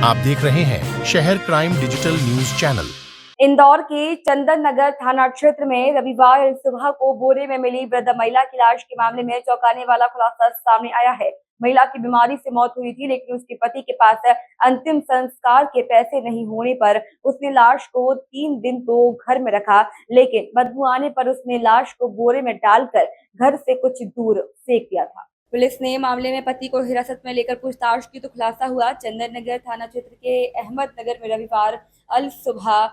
आप देख रहे हैं शहर crime digital news channel. Indore के चंदन नगर थाना क्षेत्र में रविवार सुबह को बोरे में मिली वृद्ध महिला की लाश के मामले में चौंकाने वाला खुलासा सामने आया है। महिला की बीमारी से मौत हुई थी, लेकिन उसके पति के पास अंतिम संस्कार के पैसे नहीं होने पर उसने लाश को 3 दिन तो घर में रखा, लेकिन बदबू आने पर उसने लाश को बोरे में डालकर घर से कुछ दूर फेंक दिया था। पुलिस ने मामले में पति को हिरासत में लेकर पूछताछ की तो खुलासा हुआ। चंदन नगर थाना क्षेत्र के अहमद नगर में रविवार अल सुबह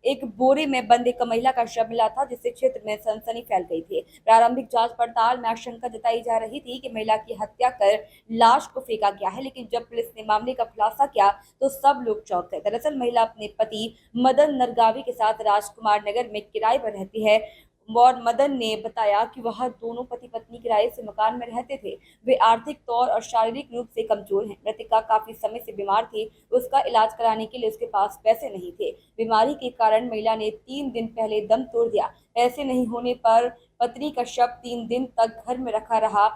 एक बोरे में बंद एक महिला का शव मिला था, जिससे क्षेत्र में सनसनी फैल गई थी। प्रारंभिक जांच पड़ताल में आशंका जताई जा रही थी कि महिला की हत्या कर लाश को फेंका गया है, लेकिन जब पुलिस ने मामले का खुलासा किया तो सब लोग चौंक गए। दरअसल महिला अपने पति मदन नरगावी के साथ राजकुमार नगर में किराए पर रहती है और मदन ने बताया कि वह दोनों पति पत्नी किराए से मकान में रहते थे। वे आर्थिक तौर और शारीरिक रूप से कमजोर हैं। मृतका काफी समय से बीमार थी, उसका इलाज कराने के लिए उसके पास पैसे नहीं थे। बीमारी के कारण महिला ने 3 दिन पहले दम तोड़ दिया। पैसे नहीं होने पर पत्नी का शव 3 दिन तक घर में रखा रहा,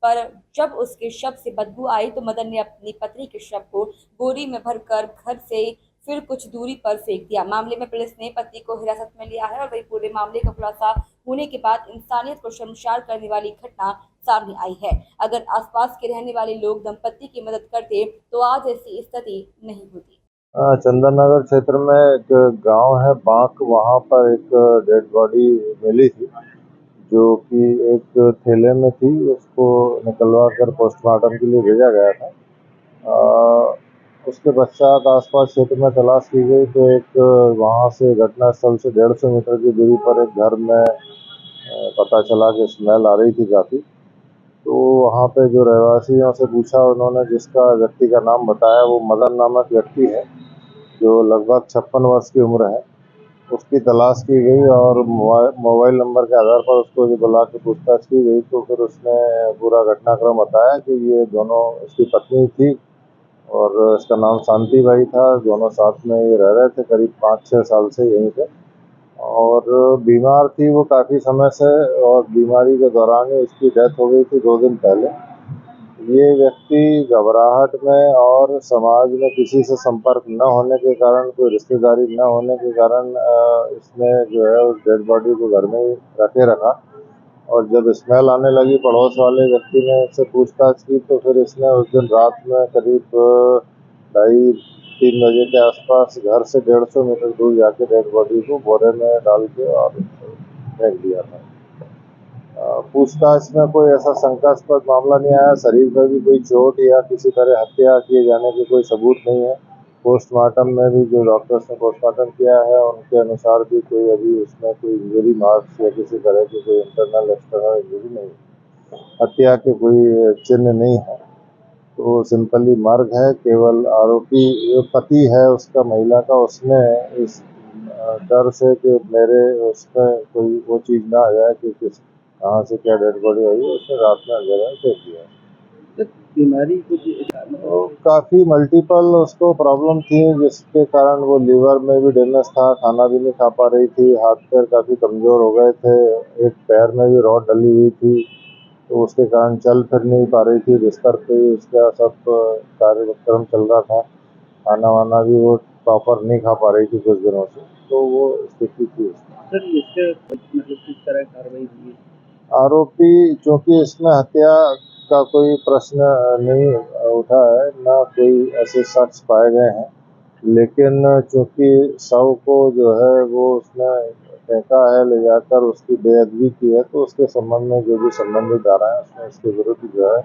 पर जब उसके शव से बदबू आई तो मदन ने अपनी पत्नी के शव को बोरी में भरकर घर से फिर कुछ दूरी पर फेंक दिया। मामले में पुलिस ने पति को हिरासत में लिया है और वही पूरे मामले का खुलासा होने के बाद इंसानियत को शर्मसार करने वाली घटना सामने आई है। अगर आसपास के रहने वाले लोग दंपति की मदद करते तो आज ऐसी स्थिति नहीं होती। चंदन नगर क्षेत्र में एक गांव है बांक, वहां पर एक डेड बॉडी मिली थी जो कि एक थैले में थी। उसको निकलवा कर पोस्टमार्टम के लिए भेजा गया था। उसके पश्चात आसपास क्षेत्र में तलाश की गई तो एक वहां से घटना स्थल से 150 मीटर की दूरी पर एक घर में पता चला कि स्मेल आ रही थी काफ़ी। तो वहाँ पे जो रहवासियों से पूछा, उन्होंने जिसका व्यक्ति का नाम बताया वो मदन नामक व्यक्ति है जो लगभग 56 वर्ष की उम्र है। उसकी तलाश की गई और मोबाइल नंबर के आधार पर उसको जो बुला के पूछताछ की गई तो फिर उसने पूरा घटनाक्रम बताया कि ये दोनों उसकी पत्नी थी और इसका नाम शांति बाई था। दोनों साथ में ये रह रहे थे करीब 5-6 साल से यहीं पे, और बीमार थी वो काफ़ी समय से, और बीमारी के दौरान ही उसकी डेथ हो गई थी 2 दिन पहले। ये व्यक्ति घबराहट में और समाज में किसी से संपर्क न होने के कारण, कोई रिश्तेदारी न होने के कारण इसने जो है उस डेड बॉडी को घर में ही रखा। और जब स्मेल आने लगी, पड़ोस वाले व्यक्ति ने इससे पूछताछ की तो फिर इसने उस दिन रात में करीब 2:30-3 बजे के आसपास घर से 150 मीटर दूर जाके डेड बॉडी को बोरे में डाल के और फेंक दिया था। पूछताछ में कोई ऐसा शंकास्पद मामला नहीं आया। शरीर पर भी कोई चोट या किसी तरह हत्या किए जाने के कोई सबूत नहीं है। पोस्टमार्टम में भी जो डॉक्टर्स ने पोस्टमार्टम किया है उनके अनुसार भी कोई अभी उसमें कोई इंजरी मार्क्स या किसी तरह की कोई इंटरनल एक्सटर्नल इंजरी नहीं है। हत्या के कोई चिन्ह नहीं है। तो सिंपली मर्ग है। केवल आरोपी जो पति है उसका, महिला का, उसने इस डर से कि मेरे उसमें कोई वो चीज़ ना आ जाए कि किस कहाँ से क्या डेड बॉडी आई, उसने रात में अंधेरे में फेंक दिया। बीमारी कुछ तो काफ़ी मल्टीपल उसको प्रॉब्लम थी, जिसके कारण वो लीवर में भी डैमेज था, खाना भी नहीं खा पा रही थी, हाथ पैर काफ़ी कमज़ोर हो गए थे, एक पैर में भी रॉड डली हुई थी, तो उसके कारण चल फिर नहीं पा रही थी। बिस्तर पे ही उसका सब कार्यक्रम चल रहा था। खाना वाना भी वो प्रॉपर नहीं खा पा रही थी कुछ दिनों से, तो वो स्थिति थी उसमें। सर इसके मतलब किस तरह कार्रवाई हुई है? आरोपी, चूंकि इसमें हत्या का कोई प्रश्न नहीं उठा है, ना कोई ऐसे शख्स पाए गए हैं, लेकिन चूंकि शव को जो है वो उसने फेंका है, ले जाकर उसकी बेअदबी की है, तो उसके संबंध में जो भी संबंधित धारा है उसमें इसके विरुद्ध जो है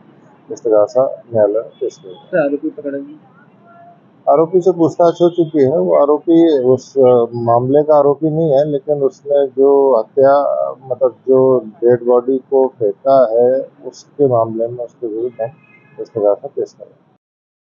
इस्तगासा न्यायालय में पेश किया। सर आरोपी पकड़ा गया? आरोपी से पूछताछ हो चुकी है। वो आरोपी उस मामले का आरोपी नहीं है, लेकिन उसने जो हत्या मतलब जो डेड बॉडी को फेंका है उसके मामले में उसके विरुद्ध हम इस्तगासा पेश करेंगे।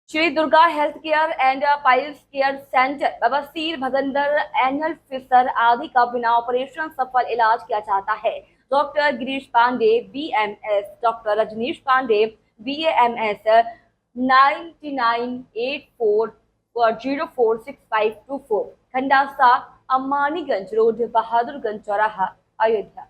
Shri Durga health care and piles care centre बवासीर, भगंदर, एनल फिशर आदि का बिना ऑपरेशन सफल इलाज किया जाता है। Doctor Girish Pandey BMS, doctor Rajnish Pandey BAMS, 9984046524, Khandasa, Ammaniganj road, Bahadurganj चौराहा, अयोध्या।